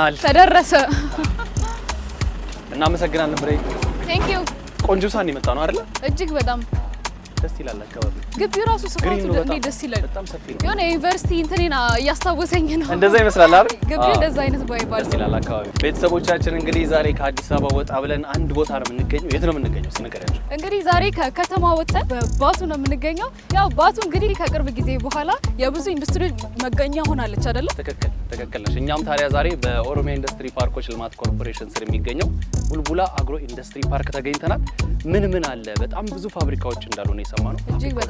ደርሰናል። ተደረሰ። እናመሰግናለን ብሬ። ቴንክ ዩ። ቆንጆ ሳን የመጣ ነው አይደል? እጅግ በጣም ደስ ይላል። አካባቢ ግቢው ራሱ ስፋቱ እንዴት ደስ ይላል። በጣም ሰፊ ነው። የሆነ ዩኒቨርሲቲ እንትኔና እያስታወሰኝ ነው። እንደዛ ይመስላል አይደል? ግቢው እንደዛ አይነት ባይባል ደስ ይላል አካባቢ። ቤተሰቦቻችን እንግዲህ ዛሬ ከአዲስ አበባ ወጣ ብለን አንድ ቦታ ነው የምንገኘው። የት ነው የምንገኘው? ስንገራችሁ እንግዲህ ዛሬ ከከተማ ወጥተን በባቱ ነው የምንገኘው። ያው ባቱ እንግዲህ ከቅርብ ጊዜ በኋላ የብዙ ኢንዱስትሪ መገኛ ሆናለች አይደል? ትክክል ነሽ። እኛም ታዲያ ዛሬ በኦሮሚያ ኢንዱስትሪ ፓርኮች ልማት ኮርፖሬሽን ስር የሚገኘው ቡልቡላ አግሮ ኢንዱስትሪ ፓርክ ተገኝተናል። ምን አለ? በጣም ብዙ ፋብሪካዎች እንዳሉ ነው የሰማነው።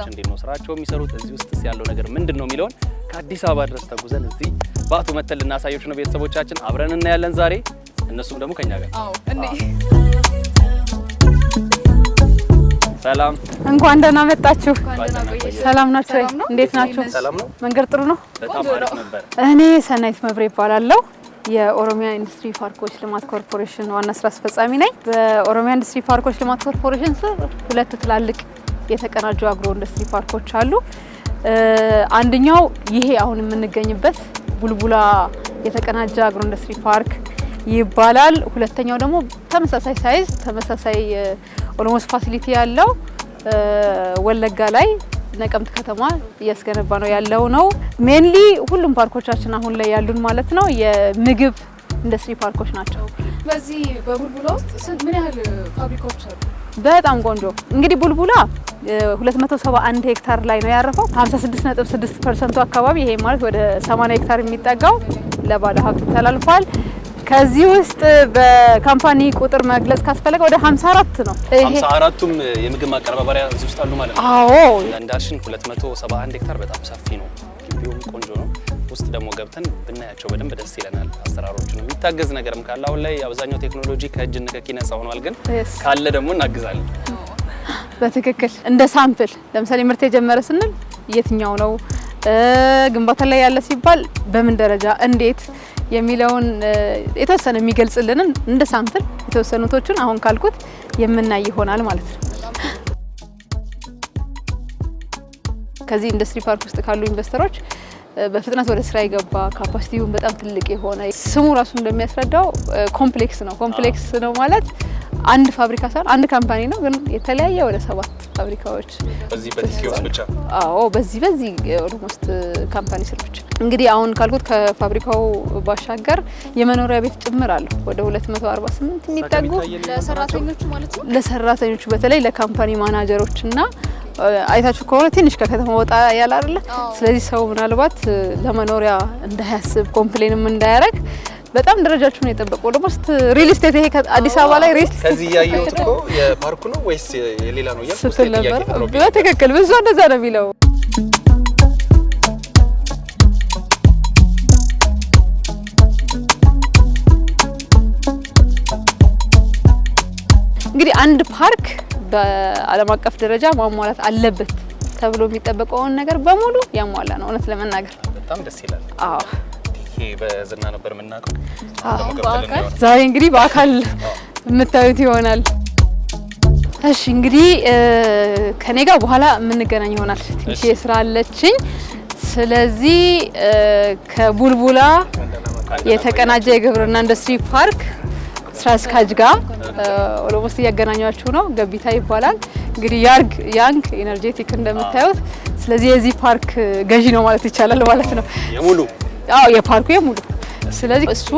እንዴት ነው ስራቸው የሚሰሩት? እዚህ ውስጥ ያለው ነገር ምንድን ነው የሚለውን ከአዲስ አበባ ድረስ ተጉዘን እዚህ ባቱ መተን ልናሳያችሁ ነው። ቤተሰቦቻችን አብረን እናያለን ዛሬ፣ እነሱም ደግሞ ከኛ ጋር። አዎ እንዴ ሰላም፣ እንኳን ደህና መጣችሁ። ሰላም ናችሁ? እንዴት ናችሁ? ሰላም ነው። መንገድ ጥሩ ነው? በጣም አሪፍ ነበር። እኔ ሰናይት መብሬ እባላለሁ። የኦሮሚያ ኢንዱስትሪ ፓርኮች ልማት ኮርፖሬሽን ዋና ስራ አስፈጻሚ ነኝ። በኦሮሚያ ኢንዱስትሪ ፓርኮች ልማት ኮርፖሬሽን ስር ሁለት ትላልቅ የተቀናጁ አግሮ ኢንዱስትሪ ፓርኮች አሉ። አንደኛው ይሄ አሁን የምንገኝበት ቡልቡላ የተቀናጀ አግሮ ኢንዱስትሪ ፓርክ ይባላል። ሁለተኛው ደግሞ ተመሳሳይ ሳይዝ ተመሳሳይ ኦልሞስት ፋሲሊቲ ያለው ወለጋ ላይ ነቀምት ከተማ እያስገነባ ነው ያለው ነው። ሜንሊ ሁሉም ፓርኮቻችን አሁን ላይ ያሉን ማለት ነው የምግብ ኢንዱስትሪ ፓርኮች ናቸው። በዚህ በቡልቡላ ውስጥ ምን ያህል ፋብሪካዎች አሉ? በጣም ቆንጆ። እንግዲህ ቡልቡላ 271 ሄክታር ላይ ነው ያረፈው። 56.6% አካባቢ ይሄ ማለት ወደ 80 ሄክታር የሚጠጋው ለባለ ሀብት ተላልፏል። ከዚህ ውስጥ በካምፓኒ ቁጥር መግለጽ ካስፈለገ ወደ 54 ነው። 54ቱም የምግብ ማቀነባበሪያ እዚህ ውስጥ አሉ ማለት ነው። አዎ እንዳልሽን 271 ሄክታር በጣም ሰፊ ነው። ግቢውም ቆንጆ ነው። ውስጥ ደግሞ ገብተን ብናያቸው በደንብ ደስ ይለናል። አሰራሮቹን የሚታገዝ ነገርም ካለ አሁን ላይ አብዛኛው ቴክኖሎጂ ከእጅ ንክኪ ነፃ ሆኗል፣ ግን ካለ ደግሞ እናግዛለን። በትክክል እንደ ሳምፕል ለምሳሌ ምርት የጀመረ ስንል የትኛው ነው ግንባታ ላይ ያለ ሲባል በምን ደረጃ እንዴት የሚለውን የተወሰነ የሚገልጽልንን እንደ ሳምፕል የተወሰኑቶችን አሁን ካልኩት የምናይ ይሆናል ማለት ነው። ከዚህ ኢንዱስትሪ ፓርክ ውስጥ ካሉ ኢንቨስተሮች በፍጥነት ወደ ስራ የገባ ካፓሲቲውን በጣም ትልቅ የሆነ ስሙ ራሱ እንደሚያስረዳው ኮምፕሌክስ ነው። ኮምፕሌክስ ነው ማለት አንድ ፋብሪካ ሳይሆን አንድ ካምፓኒ ነው፣ ግን የተለያየ ወደ 7 ፋብሪካዎች በዚህ ብቻ። አዎ በዚህ ኦልሞስት ካምፓኒ ስር ብቻ። እንግዲህ አሁን ካልኩት ከፋብሪካው ባሻገር የመኖሪያ ቤት ጭምር አለው ወደ 248 የሚጠጉ ለሰራተኞቹ ማለት ነው። ለሰራተኞቹ በተለይ ለካምፓኒ ማናጀሮች እና አይታችሁ ከሆነ ትንሽ ከከተማ ወጣ ያለ አይደለ? ስለዚህ ሰው ምናልባት ለመኖሪያ እንዳያስብ ኮምፕሌንም እንዳያረግ በጣም ደረጃቸውን የጠበቁ ኦልሞስት ሪል ስቴት ይሄ አዲስ አበባ ላይ ሪል ከዚህ ያየሁት እኮ የፓርኩ ነው ወይስ የሌላ ነው ስትል ነበር። በትክክል ብዙ እንደዛ ነው የሚለው። እንግዲህ አንድ ፓርክ በዓለም አቀፍ ደረጃ ማሟላት አለበት ተብሎ የሚጠበቀውን ነገር በሙሉ ያሟላ ነው። እውነት ለመናገር በጣም ደስ ይላል። አዎ ይሄ በዝና ነበር የምናውቀው። ዛሬ እንግዲህ በአካል የምታዩት ይሆናል። እሺ እንግዲህ ከኔ ጋር በኋላ የምንገናኝ ይሆናል። ትንሽ ስራ አለችኝ። ስለዚህ ከቡልቡላ የተቀናጀ የግብርና ኢንዱስትሪ ፓርክ ስራ አስኪያጅ ጋር ኦልሞስት እያገናኛችሁ ነው። ገቢታ ይባላል። እንግዲህ ያንግ ኢነርጄቲክ እንደምታዩት። ስለዚህ የዚህ ፓርክ ገዢ ነው ማለት ይቻላል ማለት ነው። የሙሉ የፓርኩ የሙሉ። ስለዚህ እሱ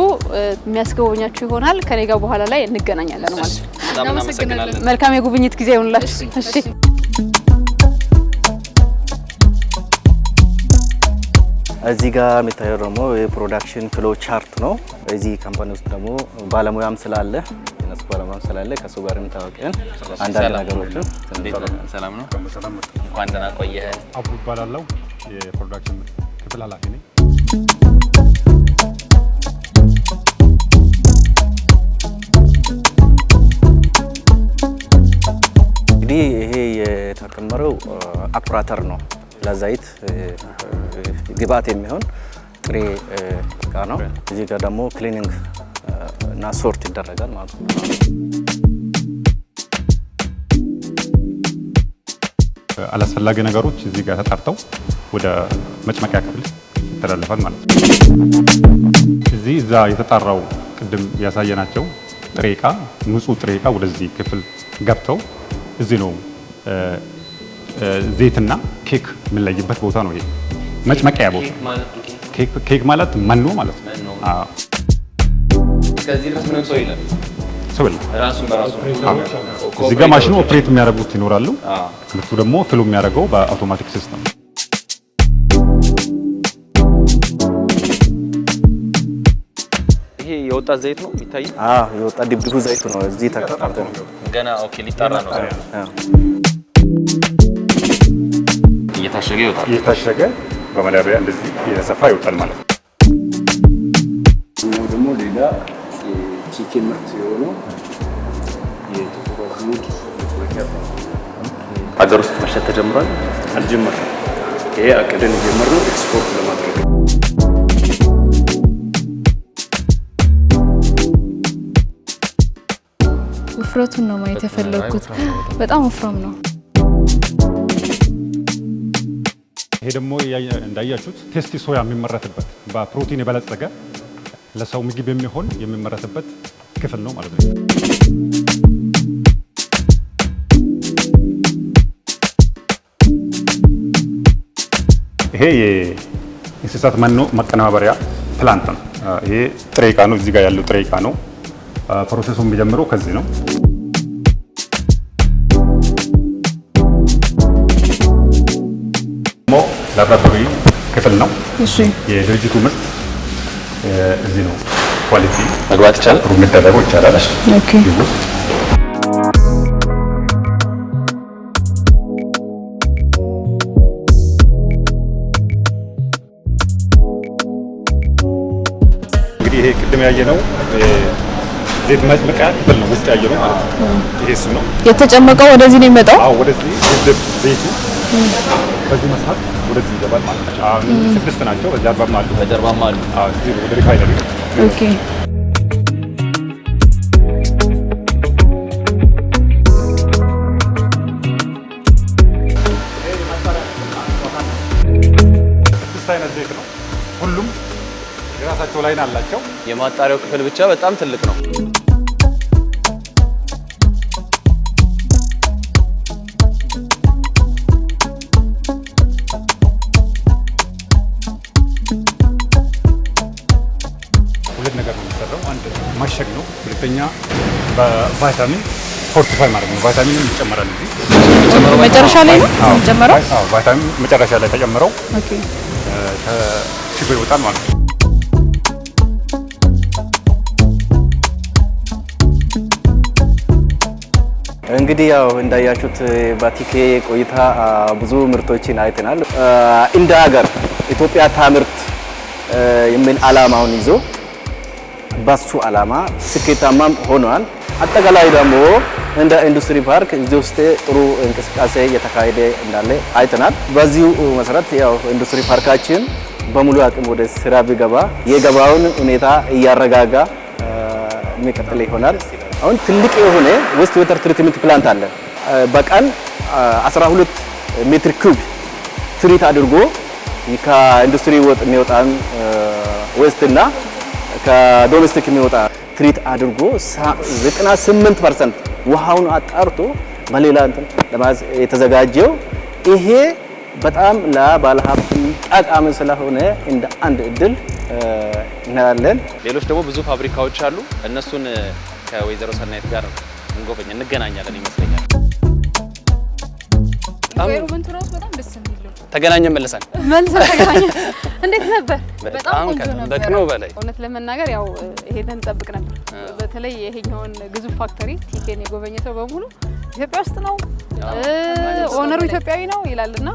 የሚያስጎበኛችሁ ይሆናል። ከኔ ጋር በኋላ ላይ እንገናኛለን ማለት ነው። እናመሰግናለን። መልካም የጉብኝት ጊዜ ይሁንላችሁ። እሺ እዚህ ጋር የሚታየው ደግሞ የፕሮዳክሽን ፍሎ ቻርት ነው። እዚህ ካምፓኒ ውስጥ ደግሞ ባለሙያም ስላለ የነሱ ባለሙያም ስላለ ከሱ ጋር እንታወቀን አንዳንድ ነገሮችን። ሰላም ነው። እንኳን ደህና ቆየህ። አቡ እባላለሁ። የፕሮዳክሽን ክፍል ኃላፊ ነኝ። እንግዲህ ይሄ የተከመረው አኩራተር ነው። ለዛይት ግብአት የሚሆን ጥሬ እቃ ነው። እዚህ ጋር ደግሞ ክሊኒንግ እና ሶርት ይደረጋል ማለት ነው። አላስፈላጊ ነገሮች እዚህ ጋር ተጣርተው ወደ መጭመቂያ ክፍል ይተላለፋል ማለት ነው። እዚህ እዛ የተጣራው ቅድም ያሳየናቸው ጥሬ ዕቃ ንጹህ ጥሬ ዕቃ ወደዚህ ክፍል ገብተው እዚህ ነው ዘይትና ኬክ የምንለይበት ቦታ ነው። ይሄ መጭመቂያ ቦታ ኬክ ማለት መኖ ማለት ነው። አዎ እስከዚህ ድረስ ምንም ሰው የለም። ሰው የለም። ራሱ በራሱ እዚህ ጋር ማሽኑ ኦፕሬት የሚያደርጉት ይኖራሉ። ምርቱ ደግሞ ፍሎ የሚያደርገው በአውቶማቲክ ሲስተም። ይሄ የወጣት ዘይት ነው የሚታየው? አዎ የወጣ ድብድቡ ዘይቱ ነው። እዚህ ተቀጣጣ ነው ገና። ኦኬ ሊጣራ ነው። እየታሸገ ይወጣል። እየታሸገ በመዳበሪያ እንደዚህ እየተሰፋ ይወጣል ማለት ነው። ደግሞ ሌላ የቺኬን ምርት የሆነው የጥቁር አዝሙድ መጭመቂያ ሀገር ውስጥ መሸጥ ተጀምሯል? አልጀመረም። ይሄ አቅደን የጀመርነው ኤክስፖርት ለማድረግ ነው። ውፍረቱን ነው ማየት የፈለግኩት። በጣም ወፍራም ነው። ይሄ ደግሞ እንዳያችሁት ቴስቲ ሶያ የሚመረትበት በፕሮቲን የበለጸገ ለሰው ምግብ የሚሆን የሚመረትበት ክፍል ነው ማለት ነው። ይሄ የእንስሳት መኖ መቀነባበሪያ ፕላንት ነው። ይሄ ጥሬ ዕቃ ነው። እዚህ ጋር ያለው ጥሬ ዕቃ ነው። ፕሮሰሱ የሚጀምረው ከዚህ ነው። ላብራቶሪ ክፍል ነው። እሺ የድርጅቱ ምርት እዚህ ነው። ኳሊቲ መግባት ይቻላል? ሩም መደረገው ይቻላል። ኦኬ እንግዲህ ይሄ ቅድም ያየነው ዘይት መጭመቂያ ክፍል ነው። ውስጥ ያየነው ማለት ነው። ይሄ እሱ ነው የተጨመቀው ወደዚህ ነው የሚመጣው። አዎ ወደዚህ ዘይቱ በዚህ መስመር ወደዚህ ይገባል ማለት ነው። አሁን 6 ናቸው። በጀርባም አሉ። አዎ እዚህ ወደ ሪፋይነሪ። ኦኬ አይነት ዘይት ነው። ሁሉም የራሳቸው ላይን አላቸው። የማጣሪያው ክፍል ብቻ በጣም ትልቅ ነው። ሁለት ነገር ነው የሚሰራው። አንድ ማሸግ ነው። ሁለተኛ በቫይታሚን ፎርቲፋይ ማድረግ ነው። ቫይታሚንም ይጨመራል እዚህ መጨረሻ ላይ ነው የሚጨመረው። አዎ ቫይታሚን መጨረሻ ላይ ተጨምረው ኦኬ ሽጎ ይወጣል ማለት ነው። እንግዲህ ያው እንዳያችሁት በቲኬ ቆይታ ብዙ ምርቶችን አይተናል። እንደ ሀገር ኢትዮጵያ ታምርት የሚል ዓላማውን ይዞ በሱ ዓላማ ስኬታማም ሆኗል። አጠቃላይ ደግሞ እንደ ኢንዱስትሪ ፓርክ እዚህ ውስጥ ጥሩ እንቅስቃሴ እየተካሄደ እንዳለ አይተናል። በዚሁ መሰረት ያው ኢንዱስትሪ ፓርካችን በሙሉ አቅም ወደ ስራ ቢገባ የገባውን ሁኔታ እያረጋጋ የሚቀጥል ይሆናል። አሁን ትልቅ የሆነ ዌስት ወተር ትሪትመንት ፕላንት አለ። በቀን 12 ሜትር ኩብ ትሪት አድርጎ ከኢንዱስትሪ ወጥ የሚወጣን ዌስት እና ከዶሜስቲክ የሚወጣ ትሪት አድርጎ 98% ውሃውን አጣርቶ በሌላ እንትን ለማዝ የተዘጋጀው ይሄ በጣም ለባለሀብት ጠቃሚ ስለሆነ እንደ አንድ እድል እናያለን። ሌሎች ደግሞ ብዙ ፋብሪካዎች አሉ። እነሱን ከወይዘሮ ሰናይት ጋር እንገናኛለን ይመስለኛል። ኢንቫይሮመንቱ ራሱ በጣም ደስ የሚል ነው። ተገናኘን መልሰን ተገናኘን። እንዴት ነበር? በጣም ቆንጆ ነበር። በቅነው በላይ እውነት ለመናገር ያው ይሄንን እንጠብቅ ነበር። በተለይ ይሄኛውን ግዙፍ ፋክተሪ ቲኬን የጎበኘ ሰው በሙሉ ኢትዮጵያ ውስጥ ነው ኦነሩ ኢትዮጵያዊ ነው ይላልና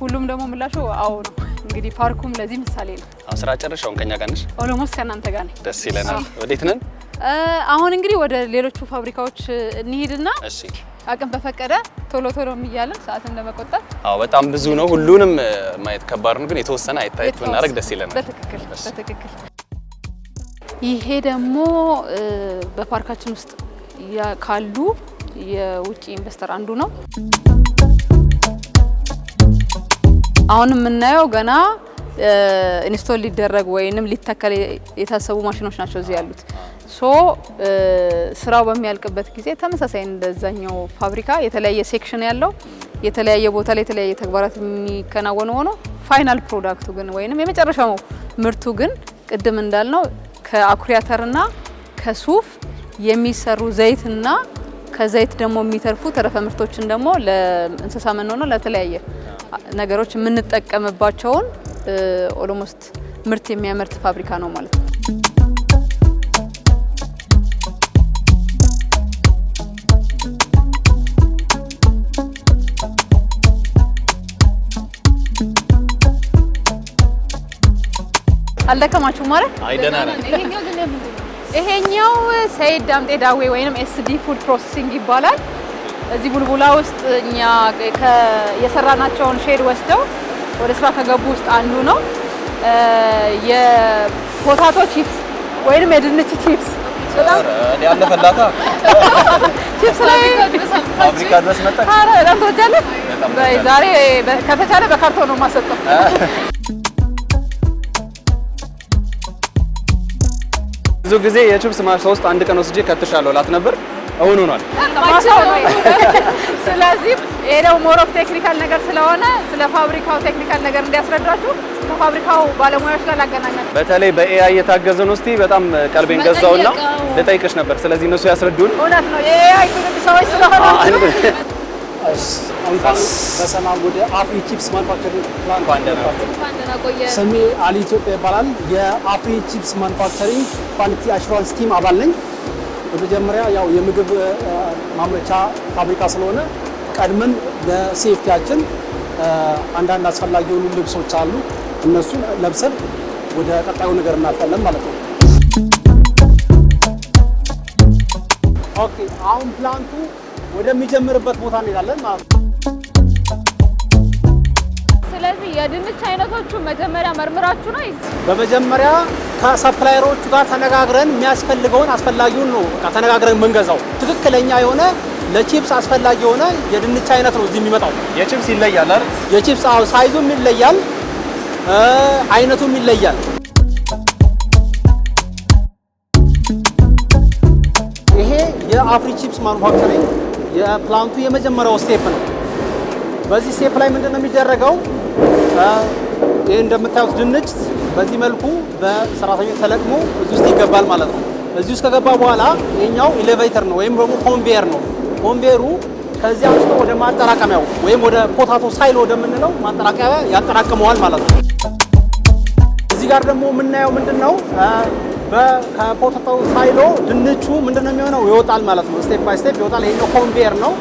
ሁሉም ደግሞ ምላሹ አዎ ነው። እንግዲህ ፓርኩም ለዚህ ምሳሌ ነው። ስራ ጨርሻውን ከኛ ጋር ነሽ? ኦሎሞስ ከእናንተ ጋር ነኝ። ደስ ይለናል። ወዴት ነን? አሁን እንግዲህ ወደ ሌሎቹ ፋብሪካዎች እንሂድና እሺ አቅም በፈቀደ ቶሎ እያለን ሰዓትን ለመቆጠብ አዎ፣ በጣም ብዙ ነው። ሁሉንም ማየት ከባድ ነው፣ ግን የተወሰነ አይታየት ብናደርግ ደስ ይለናል። በትክክል። ይሄ ደግሞ በፓርካችን ውስጥ ካሉ የውጭ ኢንቨስተር አንዱ ነው። አሁን የምናየው ገና ኢንስቶል ሊደረግ ወይንም ሊተከል የታሰቡ ማሽኖች ናቸው እዚህ ያሉት። ሶ ስራው በሚያልቅበት ጊዜ ተመሳሳይ እንደዛኛው ፋብሪካ የተለያየ ሴክሽን ያለው የተለያየ ቦታ ላይ የተለያየ ተግባራት የሚከናወኑ ሆኖ ፋይናል ፕሮዳክቱ ግን ወይንም የመጨረሻው ምርቱ ግን ቅድም እንዳልነው ከአኩሪ አተርና ከሱፍ የሚሰሩ ዘይትና ከዘይት ደግሞ የሚተርፉ ተረፈ ምርቶችን ደግሞ ለእንስሳ መኖና ለተለያየ ነገሮች የምንጠቀምባቸውን ኦልሞስት ምርት የሚያመርት ፋብሪካ ነው ማለት ነው። አልደከማችሁ ማለት አይደናና ይሄኛው ሰይድ ዳምጤ ዳዌ ወይንም ኤስዲ ፉድ ፕሮሰሲንግ ይባላል። እዚህ ቡልቡላ ውስጥ እኛ የሰራናቸውን ሼድ ወስደው ወደ ስራ ከገቡ ውስጥ አንዱ ነው። የፖታቶ ቺፕስ ወይንም የድንች ቺፕስ በጣም ያለፈላታ ቺፕስ ላይ ፋብሪካ ድረስ መጣ። አረ በጣም ተወዳለህ። ዛሬ ከተቻለ በካርቶን ነው ማሰጠው። ብዙ ጊዜ የቺፕስ ማርሳ ውስጥ አንድ ቀን ወስጄ ከትሻለሁ ላት ነበር። አሁን ሆኗል። ስለዚህ ይሄ ደግሞ ሞር ኦፍ ቴክኒካል ነገር ስለሆነ ስለ ፋብሪካው ቴክኒካል ነገር እንዲያስረዳችሁ ከፋብሪካው ባለሙያዎች ጋር ላገናኛችሁ። በተለይ በኤአይ የታገዘ ነው። እስቲ በጣም ቀልቤን ገዛውና ልጠይቅሽ ነበር። ስለዚህ እነሱ ያስረዱን። እውነት ነው የኤአይ ሰዎች ስለሆነ እንኳን በሰላም ወደ አፍሪ ቺፕስ ማኑፋክቸሪንግ ፕላንት ስሜ አሊ ኢትዮጵያ ይባላል። የአፍሪ ቺፕስ ማኑፋክቸሪንግ ኳሊቲ አሹራንስ ቲም አባል ነኝ። በመጀመሪያ ያው የምግብ ማምረቻ ፋብሪካ ስለሆነ ቀድመን ለሴፍቲያችን አንዳንድ አስፈላጊ የሆኑ ልብሶች አሉ። እነሱን ለብሰን ወደ ቀጣዩ ነገር እናልፋለን ማለት ነው። ኦኬ አሁን ፕላንቱ ወደሚጀምርበት ቦታ እንሄዳለን ማለት ነው። ስለዚህ የድንች አይነቶቹ መጀመሪያ መርምራችሁ ነው? በመጀመሪያ ከሰፕላየሮቹ ጋር ተነጋግረን የሚያስፈልገውን አስፈላጊውን ነው ተነጋግረን የምንገዛው። ትክክለኛ የሆነ ለቺፕስ አስፈላጊ የሆነ የድንች አይነት ነው እዚህ የሚመጣው። የቺፕስ ይለያል አይደል? የቺፕስ ሳይዙም ይለያል፣ አይነቱም ይለያል። ይሄ የአፍሪ ቺፕስ ማኑፋክቸሪንግ የፕላንቱ የመጀመሪያው ስቴፕ ነው። በዚህ ስቴፕ ላይ ምንድነው የሚደረገው? ይሄ እንደምታዩት ድንች በዚህ መልኩ በሰራተኞች ተለቅሞ እዚህ ውስጥ ይገባል ማለት ነው። እዚህ ውስጥ ከገባ በኋላ ይሄኛው ኤሌቬተር ነው ወይም ደግሞ ኮንቬየር ነው። ኮንቬየሩ ከዚህ አንስቶ ወደ ማጠራቀሚያው ወይም ወደ ፖታቶ ሳይሎ ወደምንለው ማጠራቀሚያ ያጠራቅመዋል ማለት ነው። እዚህ ጋር ደግሞ የምናየው ምንድነው? ከፖታቶ ሳይሎ ድንቹ ምንድነው የሚሆነው? ይወጣል ማለት ነው። ስቴፕ ባይ ስቴፕ ይወጣል። ይሄኛው ኮንቬየር ነው፣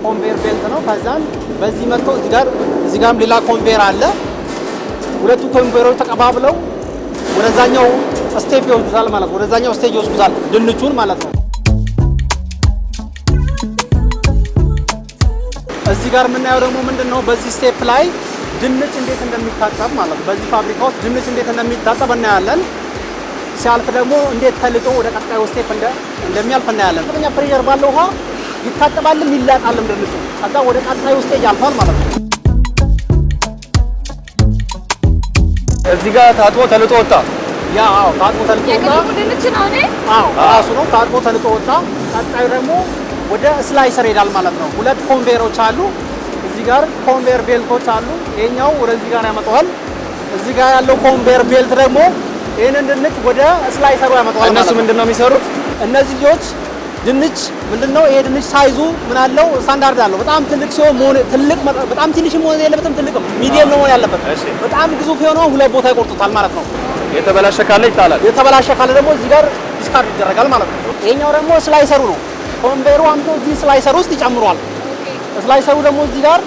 ኮንቬየር ቤልት ነው። ከዛን በዚህ መጥቶ እዚህ ጋርም ሌላ ኮንቬየር አለ። ሁለቱ ኮንቬየሮች ተቀባብለው ወደዛኛው ስቴፕ ይወስዱታል ማለት ነው። ወደዛኛው ስቴጅ ይወስዱታል ድንቹን ማለት ነው። እዚህ ጋር የምናየው ደግሞ ምንድነው? በዚህ ስቴፕ ላይ ድንች እንዴት እንደሚታጠብ ማለት ነው። በዚህ ፋብሪካ ውስጥ ድንች እንዴት እንደሚታጠብ እናያለን። ሲያልፍ ደግሞ እንዴት ተልጦ ወደ ቀጣዩ ስቴፕ እንደሚያልፍ እናያለን። ከፍተኛ ፕሬሸር ባለው ውሃ ይታጠባልም ይላጣልም ድንቹ። ከዛ ወደ ቀጣዩ ስቴጅ ያልፋል ማለት ነው። እዚህ ጋር ታጥቦ ተልጦ ወጣ። አዎ ታጥቦ ተልጦ ወጣ። የቅድሙ ድንች ነው እኔ? አዎ ራሱ ነው ታጥቦ ተልጦ ወጣ። ቀጣዩ ደግሞ ወደ ስላይሰር ይሄዳል ማለት ነው። ሁለት ኮንቬየሮች አሉ። እዚህ ጋር ኮንቬየር ቤልቶች አሉ። ይሄኛው ወደዚህ ጋር ያመጣዋል። እዚህ ጋር ያለው ኮንቬየር ቤልት ደግሞ ይሄንን ድንች ወደ ስላይሰሩ ያመጣዋል። እነሱ ምንድነው የሚሰሩት? እነዚህ ልጆች ድንች ምንድነው ይሄ ድንች ሳይዙ ምን አለው? ስታንዳርድ አለው። በጣም ትልቅ ሲሆን በጣም ትንሽ መሆን የለበትም፣ ትልቅም ሚዲየም ነው መሆን ያለበት። በጣም ግዙፍ የሆነው ሁለት ቦታ ይቆርጡታል ማለት ነው። የተበላሸ ካለ ይጣላል። የተበላሸ ካለ ደግሞ እዚህ ጋር ዲስካርድ ይደረጋል ማለት ነው። ይሄኛው ደግሞ ስላይሰሩ ነው። ኮንቬየሩ አምጥቶ እዚህ ስላይሰር ውስጥ ይጨምሯል። ስላይሰሩ ደግሞ እዚህ ጋር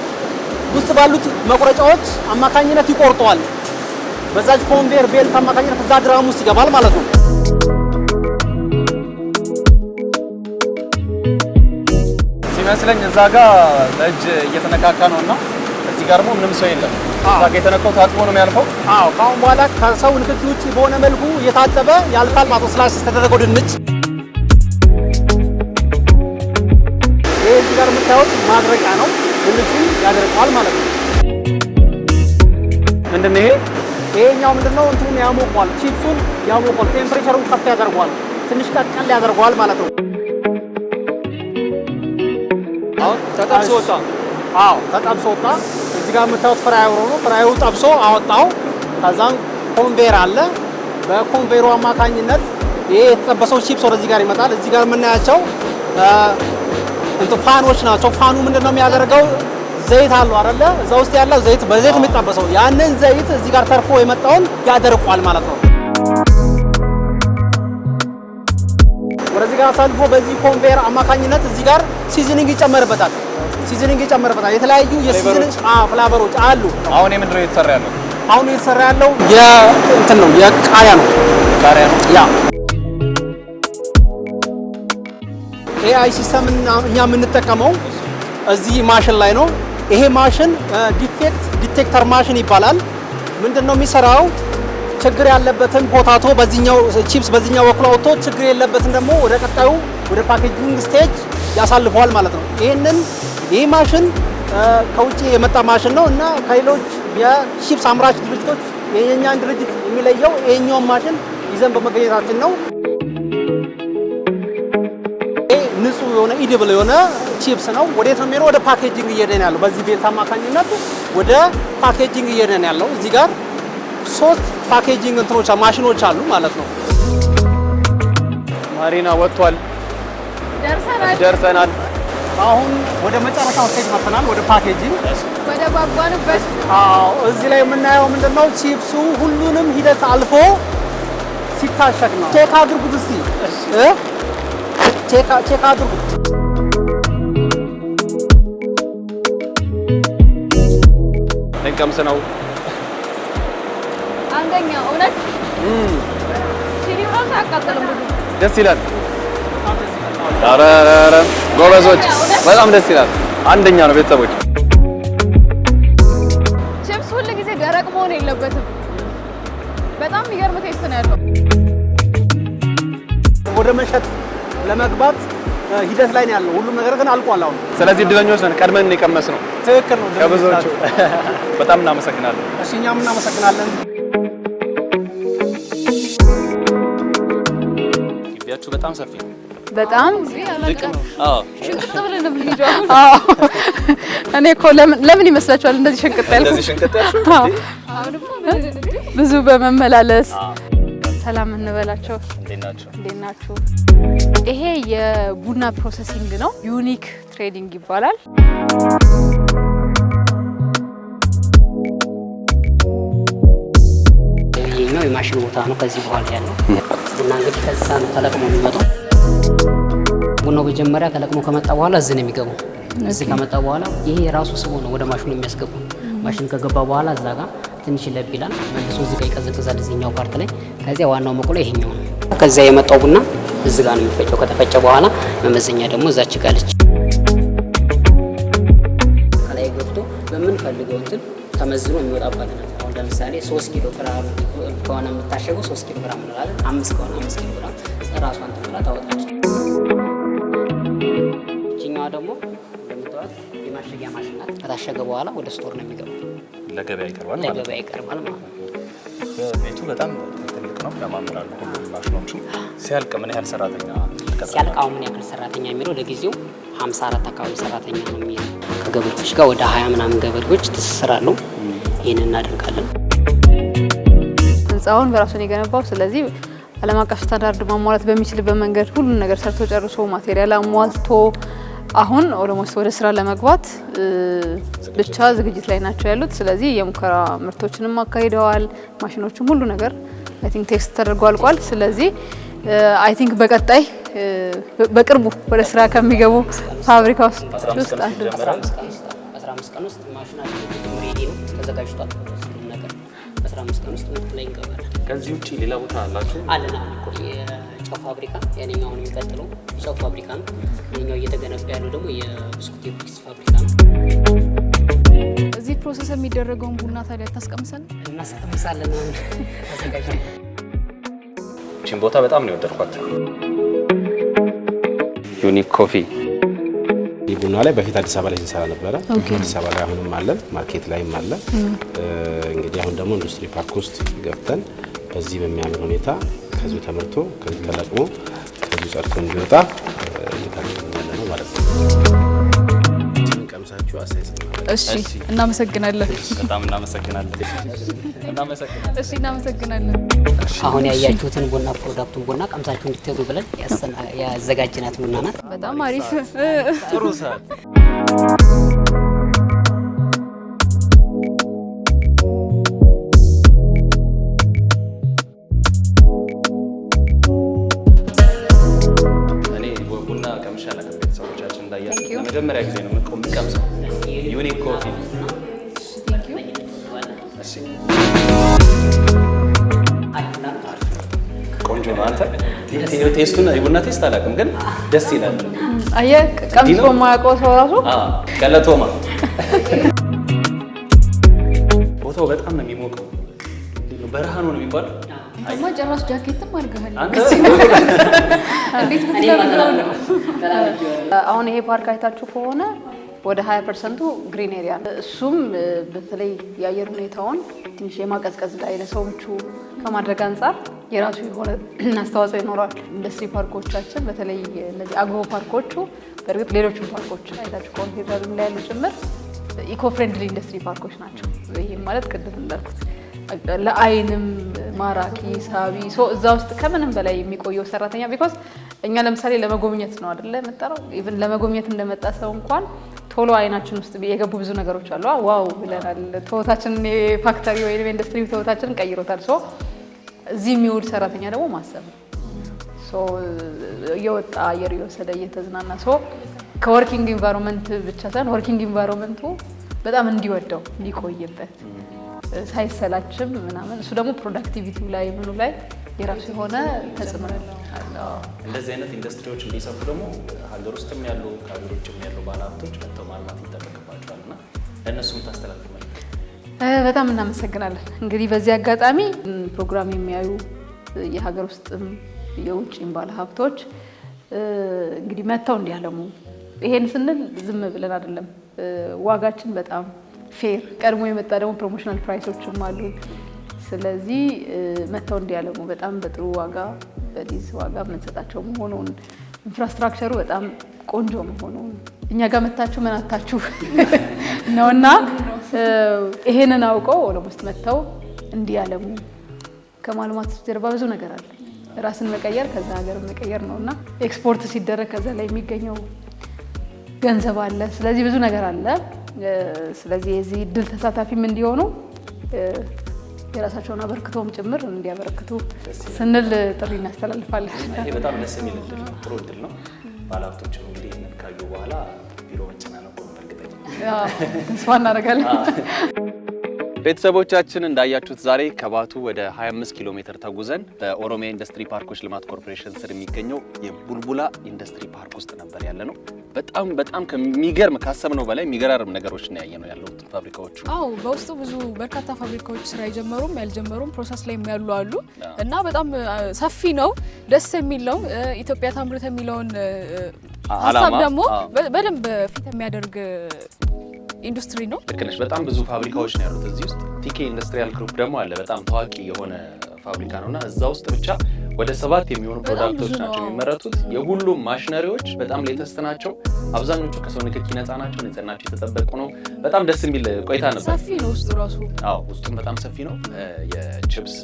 ውስጥ ባሉት መቁረጫዎች አማካኝነት ይቆርጠዋል። በዛች ኮንቬየር ቤልት አማካኝነት እዛ ድራም ውስጥ ይገባል ማለት ነው። ሲመስለኝ እዛ ጋር በእጅ እየተነካካ ነውና እዚህ ጋር ደግሞ ምንም ሰው የለም። እዛ ጋር የተነካው ታጥቦ ነው የሚያልፈው። አዎ ካሁን በኋላ ከሰው ንክኪ ውጪ በሆነ መልኩ እየታጠበ ያልፋል ማለት ነው። ስላሽ ተደረገው ድንች ይሄ እዚህ ጋር የምታዩት ማድረቂያ ነው። ድንቹን ያደርቀዋል ማለት ነው። ምንድን ነው ይሄ? ይሄኛው ምንድነው እንትኑን ያሞቋል፣ ቺፕሱን ያሞቋል፣ ቴምፕሬቸሩን ከፍ ያደርገዋል፣ ትንሽ ቀቀል ያደርገዋል ማለት ነው። አሁን ተጠብሶ ወጣ። አዎ ተጠብሶ ወጣ። እዚህ ጋር የምታዩት ፍራየሩ ነው። ፍራየሩ ጠብሶ አወጣው። ከዛም ኮንቬየር አለ። በኮንቬየሩ አማካኝነት ይሄ የተጠበሰው ቺፕስ ወደዚህ ጋር ይመጣል። እዚህ ጋር የምናያቸው ፋኖች ናቸው። ፋኑ ምንድነው የሚያደርገው? ዘይት አለው አይደለ? እዛ ውስጥ ያለው ዘይት በዘይት የሚጠበሰው ያንን ዘይት እዚህ ጋር ተርፎ የመጣውን ያደርቋል ማለት ነው። ወደዚህ ጋር አሳልፎ በዚህ ኮንቬየር አማካኝነት እዚህ ጋር ሲዝኒንግ ይጨመርበታል። የተለያዩ የሲዝኒንግ ፍላቨሮች አሉ። አሁን ምንድን ነው እየተሰራ ያለው? አሁን እየተሰራ ያለው የእንትን ነው የቃሪያ ነው። ያ ኤአይ ሲስተም እኛ የምንጠቀመው እዚህ ማሽን ላይ ነው። ይሄ ማሽን ዲፌክት ዲቴክተር ማሽን ይባላል። ምንድነው የሚሰራው? ችግር ያለበትን ፖታቶ በዚህኛው ቺፕስ በዚህኛው በኩል አውጥቶ ችግር የለበትን ደግሞ ወደ ቀጣዩ ወደ ፓኬጂንግ ስቴጅ ያሳልፈዋል ማለት ነው። ይሄ ማሽን ከውጪ የመጣ ማሽን ነው እና ከሌሎች የቺፕስ አምራች ድርጅቶች የኛን ድርጅት የሚለየው ይሄኛውን ማሽን ይዘን በመገኘታችን ነው። ንጹህ የሆነ ኢዲብል የሆነ ቺፕስ ነው። ወዴት ነው የሚሄደው? ወደ ፓኬጂንግ እየሄደን ያለው በዚህ ቤልት አማካኝነት ወደ ፓኬጂንግ እየሄደን ያለው። እዚህ ጋር 3 ፓኬጂንግ እንትኖች ማሽኖች አሉ ማለት ነው። ማሪና ወጥቷል። ደርሰናል። አሁን ወደ መጨረሻው ስቴጅ መጥተናል፣ ወደ ፓኬጂንግ ወደ ጓጓንበት። እዚህ ላይ የምናየው ምንድነው? ቺፕሱ ሁሉንም ሂደት አልፎ ሲታሸግ ነው። ቼክ አድርጉት እስቲ ቼክ አድርጉ። ልንቀምስ ነው። አንደኛ እውነት ሲሪራስ አቃጠለም ብዙ ደስ ይላል። ኧረ ጎበዞች በጣም ደስ ይላል። አንደኛ ነው ቤተሰቦች። ቺፕስ ሁሉ ጊዜ ደረቅ መሆን የለበትም። በጣም የሚገርም ቴስት ነው ያለው። ወደ መሸጥ ለመግባት ሂደት ላይ ነው ያለው። ሁሉም ነገር ግን አልቋል አሁን። ስለዚህ እድለኞች ነን፣ ቀድመን የቀመስ ነው። ትክክል ነው። ከብዙዎቹ በጣም እናመሰግናለን። እሺ እኛም እናመሰግናለን። ግቢያችሁ በጣም ሰፊ ነው። በጣም ሽንቅጥ ብለን የምንሄደው እኔ እኮ ለምን ይመስላችኋል እንደዚህ ሽንቅጥ ያልኩት? እንደዚህ ሽንቅጥ ያልኩት ብዙ በመመላለስ ሰላም እንበላቸው። እንዴት ናችሁ? ይሄ የቡና ፕሮሰሲንግ ነው። ዩኒክ ትሬዲንግ ይባላል። ይሄኛው የማሽን ቦታ ነው። ከዚህ በኋላ ያለው ቡና እንግዲህ ከዛ ነው ተለቅሞ የሚመጣው። ቡናው መጀመሪያ ተለቅሞ ከመጣ በኋላ እዚህ ነው የሚገባው። እዚህ ከመጣ በኋላ ይሄ የራሱ ስቦ ነው ወደ ማሽኑ የሚያስገባው። ማሽን ከገባ በኋላ እዛ ጋር ትንሽ ይለብ ይላል። መልሶ እዚህ ጋር ይቀዘቅዛል እዚህኛው ፓርት ላይ። ከዚያ ዋናው መቁለያ ይሄኛው ነው። ከዚያ የመጣው ቡና እዚህ ጋር ነው የሚፈጨው። ከተፈጨ በኋላ መመዘኛ ደግሞ እዛች ጋር አለች። ከላይ ገብቶ በምንፈልገው እንትን ተመዝኖ የሚወጣባት ነው። አሁን ለምሳሌ 3 ኪሎ ግራም ከሆነ የምታሸገው 3 ኪሎ ግራም እንላለን። 5 ከሆነ 5 ኪሎ ግራም ራሷን ተብላ ታወጣለች። እቺኛዋ ደግሞ እንደምታዩት የማሸጊያ ማሽን ናት። ከታሸገ በኋላ ወደ ስቶር ነው የሚገባው። ለገበያ ይቀርባል ማለት ነው። ለገበያ ይቀርባል ማለት ነው። ቤቱ በጣም ትልቅ ነው። ለማምራሉ ሁሉ ማሽኖቹ ሲያልቅ ምን ያህል ሰራተኛ ሲያልቅ አሁን ምን ያህል ሰራተኛ የሚለው ለጊዜው 54 አካባቢ ሰራተኛ ነው የሚለው። ከገበሬዎች ጋር ወደ 20 ምናምን ገበሬዎች ትስስራሉ። ይሄንን እናደርጋለን። ህንጻውን በራሱ ነው የገነባው። ስለዚህ ዓለም አቀፍ ስታንዳርድ ማሟላት በሚችልበት መንገድ ሁሉን ነገር ሰርቶ ጨርሶ ማቴሪያል አሟልቶ አሁን ኦልሞስት ወደ ስራ ለመግባት ብቻ ዝግጅት ላይ ናቸው ያሉት። ስለዚህ የሙከራ ምርቶችንም አካሂደዋል። ማሽኖቹም ሁሉ ነገር አይ ቲንክ ቴስት ተደርጎ አልቋል። ስለዚህ አይ ቲንክ በቀጣይ በቅርቡ ወደ ስራ ከሚገቡ ፋብሪካ ውስጥ አንዱ 15 ቀን ውስጥ ማሽናችን ሬዲ ነው ተዘጋጅቷል። ነገር 15 ቀን ውስጥ ምርት ላይ እንገባለን። ከዚህ ውጪ ሌላ ቦታ አላችሁ? አለና የጨው ፋብሪካ ያንኛው ነው የሚቀጥለው። ጨው ፋብሪካ ነው። ያንኛው እየተገነባ ያለው ደግሞ የብስኩት የኩኪስ ፋብሪካ ነው። እዚህ ፕሮሰስ የሚደረገውን ቡና ታዲያ ታስቀምሳለን? እናስቀምሳለን። ተዘጋጅተን እቺን ቦታ በጣም ነው የወደድኳት። ዩኒክ ኮፊ እንግዲህ ቡና ላይ በፊት አዲስ አበባ ላይ እንሰራ ነበረ። አዲስ አበባ ላይ አሁንም አለን፣ ማርኬት ላይም አለ። እንግዲህ አሁን ደግሞ ኢንዱስትሪ ፓርክ ውስጥ ገብተን በዚህ በሚያምር ሁኔታ ከዚሁ ተመርቶ ከዚሁ ተለቅሞ ከዚሁ ጸድቶ እንዲወጣ እየታገልን ነው ማለት ነው። ቀምሳችሁ አሳይሰን። እሺ እናመሰግናለን። በጣም እናመሰግናለን። እሺ እናመሰግናለን። አሁን ያያችሁትን ቡና ፕሮዳክቱን ቡና ቀምሳችሁ እንድትሄዱ ብለን ያዘጋጅናት ቡና ናት። በጣም አሪፍ ጥሩ ሰዓት መጀመሪያ ጊዜ ነው የምቀምሰው ዩኒክ ኮፊ። ቆንጆ ነው። አንተ ቴስቱን የቡና ቴስት አላውቅም፣ ግን ደስ ይላል። አየህ ቀምሶ የማያውቀው ሰው ራሱ ገለቶማ። ቦታው በጣም ነው የሚሞቀው። በረሃ ነው የሚባለው። አንተማ ጭራሽ ጃኬትም አድርገሃል። አሁን ይሄ ፓርክ አይታችሁ ከሆነ ወደ 20% ግሪን ኤሪያ ነው። እሱም በተለይ የአየር ሁኔታውን ትንሽ የማቀዝቀዝ ላይ ለሰው ምቹ ከማድረግ አንጻር የራሱ የሆነ አስተዋጽኦ ይኖራል። ኢንዱስትሪ ፓርኮቻችን በተለይ እነዚህ አግሮ ፓርኮቹ በእርግጥ ሌሎችም ፓርኮች አይታችሁ ከሆነ ፌደራል ላይ ያሉ ጭምር ኢኮ ፍሬንድሊ ኢንዱስትሪ ፓርኮች ናቸው። ይህም ማለት ቅድም እንዳልኩት ለአይንም ማራኪ ሳቢ እዛ ውስጥ ከምንም በላይ የሚቆየው ሰራተኛ ቢኮዝ እኛ ለምሳሌ ለመጎብኘት ነው አይደለ መጣራው። ኢቭን ለመጎብኘት እንደመጣ ሰው እንኳን ቶሎ አይናችን ውስጥ የገቡ ብዙ ነገሮች አሉ። ዋው ብለናል። ተወታችንን የፋክተሪ ወይም ኢንዱስትሪ ተወታችንን ቀይሮታል። እዚህ የሚውል ሰራተኛ ደግሞ ማሰብ እየወጣ አየር እየወሰደ እየተዝናና ከወርኪንግ ኢንቫይሮንመንት ብቻ ሳይሆን ወርኪንግ ኢንቫይሮንመንቱ በጣም እንዲወደው እንዲቆይበት ሳይሰላችም ምናምን እሱ ደግሞ ፕሮዳክቲቪቲው ላይ ምኑ ላይ የራሱ የሆነ ተጽዕኖ አለው። እንደዚህ አይነት ኢንዱስትሪዎች እንዲሰፉ ደግሞ ሀገር ውስጥም ያሉ ከሀገር ውጭም ያሉ ባለሀብቶች መጥተው ማልማት ይጠበቅባቸዋል እና ለእነሱም ታስተላልፉ ማለት በጣም እናመሰግናለን። እንግዲህ በዚህ አጋጣሚ ፕሮግራም የሚያዩ የሀገር ውስጥም የውጭም ባለሀብቶች እንግዲህ መጥተው እንዲያለሙ ይሄን ስንል ዝም ብለን አይደለም። ዋጋችን በጣም ፌር ቀድሞ የመጣ ደግሞ ፕሮሞሽናል ፕራይሶችም አሉ። ስለዚህ መተው እንዲያለሙ በጣም በጥሩ ዋጋ በዲዝ ዋጋ የምንሰጣቸው መሆኑን ኢንፍራስትራክቸሩ በጣም ቆንጆ መሆኑን እኛ ጋር መታችሁ ምን አታችሁ ነውና ይሄንን አውቀው ኦሎሞስት መተው እንዲያለሙ ከማልማት ጀርባ ብዙ ነገር አለ። ራስን መቀየር ከዛ ሀገር መቀየር ነውና ኤክስፖርት ሲደረግ ከዛ ላይ የሚገኘው ገንዘብ አለ። ስለዚህ ብዙ ነገር አለ። ስለዚህ የዚህ ድል ተሳታፊም እንዲሆኑ የራሳቸውን አበርክቶም ጭምር እንዲያበረክቱ ስንል ጥሪ እናስተላልፋለን። ይሄ በጣም ደስ የሚል እድል ነው፣ ጥሩ እድል ነው። ባለሀብቶችም እንግዲህ ይህንን ካዩ በኋላ ቢሮ መጨናነቁ እርግጠኛ ተስፋ እናደርጋለን። ቤተሰቦቻችን እንዳያችሁት ዛሬ ከባቱ ወደ 25 ኪሎ ሜትር ተጉዘን በኦሮሚያ ኢንዱስትሪ ፓርኮች ልማት ኮርፖሬሽን ስር የሚገኘው የቡልቡላ ኢንዱስትሪ ፓርክ ውስጥ ነበር ያለነው። በጣም ከሚገርም ካሰብነው በላይ የሚገራርም ነገሮች ነው ያየነው ያሉት ፋብሪካዎቹ። አዎ በውስጡ ብዙ በርካታ ፋብሪካዎች ስራ የጀመሩም ያልጀመሩም ፕሮሰስ ላይ ያሉ አሉ እና በጣም ሰፊ ነው፣ ደስ የሚል ነው። ኢትዮጵያ ታምርት የሚለውን ሀሳብ ደግሞ በደንብ ፊት የሚያደርግ ኢንዱስትሪ ነው። ልክ ነሽ። በጣም ብዙ ፋብሪካዎች ነው ያሉት እዚህ ውስጥ። ቲኬ ኢንዱስትሪያል ግሩፕ ደግሞ አለ፣ በጣም ታዋቂ የሆነ ፋብሪካ ነውና እዛ ውስጥ ብቻ ወደ 7 የሚሆኑ ፕሮዳክቶች ናቸው የሚመረቱት። የሁሉም ማሽነሪዎች በጣም ሌተስት ናቸው። አብዛኞቹ ከሰው ንክኪ ነፃ ናቸው፣ ንጽህናቸው የተጠበቁ ነው። በጣም ደስ የሚል ቆይታ ነበር። ሰፊ ነው ውስጡ ራሱ። አዎ ውስጡም በጣም ሰፊ ነው። የቺፕስ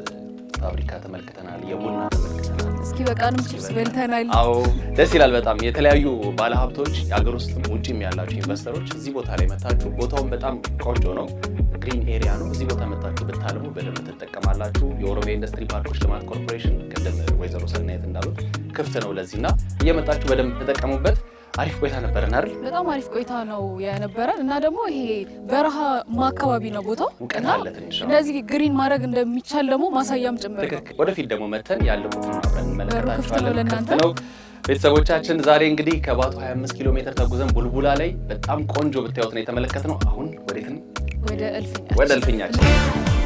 ፋብሪካ ተመልክተናል፣ የቡና ተመልክተናል። እስኪ በቃንም ቺፕስ በልተናል። አዎ ደስ ይላል በጣም። የተለያዩ ባለሀብቶች የሀገር ውስጥም ውጭም ያላችሁ ኢንቨስተሮች እዚህ ቦታ ላይ መታችሁ፣ ቦታውን በጣም ቆንጆ ነው፣ ግሪን ኤሪያ ነው። እዚህ ቦታ መታችሁ ብታልሙ በደንብ ትጠቀማላችሁ። የኦሮሚያ ኢንዱስትሪ ፓርኮች ልማት ኮርፖሬሽን ቅድም ወይዘሮ ሰናይት እንዳሉት ክፍት ነው ለዚህና እየመጣችሁ በደንብ ተጠቀሙበት። አሪፍ ቆይታ ነበረን አይደል? በጣም አሪፍ ቆይታ ነው የነበረን እና ደግሞ ይሄ በረሃማ አካባቢ ነው ቦታው ሙቀት አለ ትንሽ። እንደዚህ ግሪን ማድረግ እንደሚቻል ደግሞ ማሳያም ጭምር ነው። ወደፊት ደግሞ መተን ያለፉትን አብረን እንመለከታቸዋለን። ክፍት ነው ለእናንተ ነው። ቤተሰቦቻችን ዛሬ እንግዲህ ከባቱ 25 ኪሎ ሜትር ተጉዘን ቡልቡላ ላይ በጣም ቆንጆ ብታዩት ነው የተመለከትነው። አሁን ወዴት ነው? ወደ እልፍኛችን